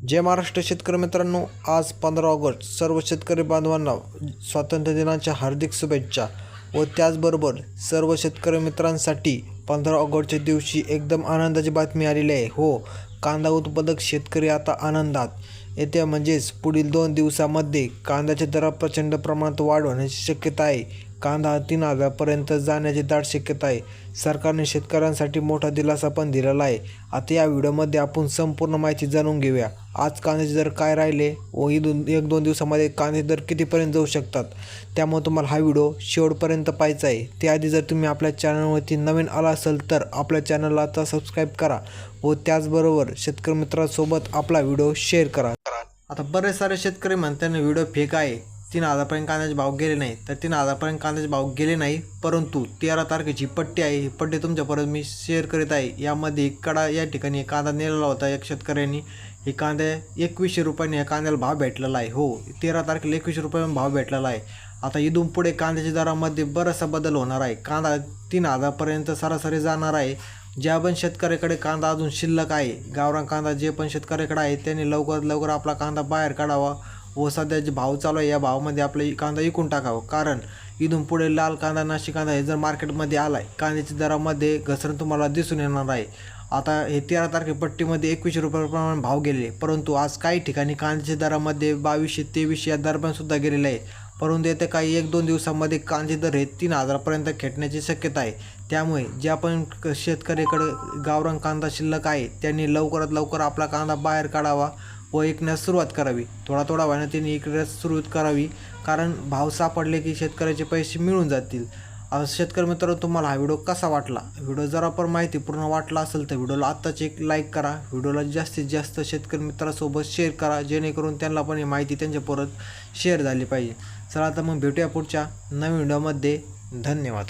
जय महाराष्ट्र शेतकरी मित्रांनो, आज 15 ऑगस्ट सर्व शेतकरी बांधवांना स्वातंत्र्य दिनाच्या हार्दिक शुभेच्छा। व त्याचबरोबर सर्व शेतकरी मित्रांसाठी 15 ऑगस्टच्या दिवशी एकदम आनंदाची बातमी आलेली आहे। हो, कांदा उत्पादक शेतकरी आता आनंदात। येत्या म्हणजेच पुढील 2 दिवसांमध्ये कांद्याचे दर प्रचंड प्रमाणात वाढ होण्याची शक्यता आहे। कांदा 3,000 पर्यंत जाण्याची दाट शक्यता आहे। सरकारने शेतकऱ्यांसाठी मोठा दिलासा पण दिलेला आहे। आता या व्हिडिओमध्ये आपण संपूर्ण माहिती जाणून घेऊया। आज कांद्याचे दर काय राहिले व 1-2 दिवसामध्ये कांद्याचे दर कितीपर्यंत जाऊ शकतात, त्यामुळे तुम्हाला हा व्हिडिओ शेवटपर्यंत पाहायचा आहे। त्याआधी जर तुम्ही आपल्या चॅनलवरती नवीन आला असाल तर आपल्या चॅनलला आता सबस्क्राईब करा व त्याचबरोबर शेतकरी मित्रांसोबत आपला व्हिडिओ शेअर करा। आता बरेच सारे शेतकरी म्हणतात व्हिडिओ फेक आहे, 3,000पर्यंत कांद्याचे भाव गेले नाही। तर 3,000पर्यंत कांद्याचे भाव गेले नाही, परंतु 13 तारखेची पट्टी आहे, ही पट्टी तुमच्यापर्यंत मी शेअर करीत आहे। यामध्ये कडा या ठिकाणी कांदा नेलेला होता एक शेतकऱ्यांनी। हे कांदा 2100 रुपयांनी या कांद्याला भाव भेटलेला आहे। हो, 13 तारखेला 2100 रुपयांनी भाव भेटलेला आहे। आता इथून पुढे कांद्याच्या दरामध्ये बराचसा बदल होणार आहे। कांदा 3,000पर्यंत सरासरी जाणार आहे। ज्या पण शेतकऱ्याकडे कांदा अजून शिल्लक आहे, गावरान कांदा जे पण शेतकऱ्याकडे आहे त्यांनी लवकरात लवकर आपला कांदा बाहेर काढावा व सध्या जे भाव चालू आहे या भावामध्ये आपले कांदा विकून टाकावा। कारण इथून पुढे लाल कांदा, नाशिक कांदा हे जर मार्केटमध्ये आला आहे, कांद्याच्या दरामध्ये घसरण तुम्हाला दिसून येणार आहे। आता हे 13 तारखे पट्टीमध्ये 2100 रुपयाप्रमाणे भाव गेले, परंतु आज काही ठिकाणी कांद्याच्या दरामध्ये 2200-2300 या दरम्यानसुद्धा गेलेले आहे। परंतु येत्या काही 1-2 दिवसांमध्ये कांद्याचे दर हे 3,000पर्यंत खेटण्याची शक्यता आहे। त्यामुळे ज्या पण शेतकऱ्याकडे गावरान कांदा शिल्लक आहे त्यांनी लवकरात लवकर आपला कांदा बाहेर काढावा व विकण्यास सुरुवात करावी। थोडा थोडा व्हायला त्यांनी विकण्यास सुरुवात करावी, कारण भाव सापडले की शेतकऱ्याचे पैसे मिळून जातील। शेतकरी मित्रांनो, तुम्हाला हा व्हिडिओ कसा वाटला? व्हिडिओ जरा पण माहितीपूर्ण वाटला असेल तर व्हिडिओला आत्ताच एक लाईक करा। व्हिडिओला जास्तीत जास्त शेतकरी मित्रांसोबत शेअर करा, जेणेकरून त्यांना पण ही माहिती त्यांच्यापर्यंत शेअर झाली पाहिजे। चला आता मग भेटूया पुढच्या नवीन व्हिडिओमध्ये। धन्यवाद।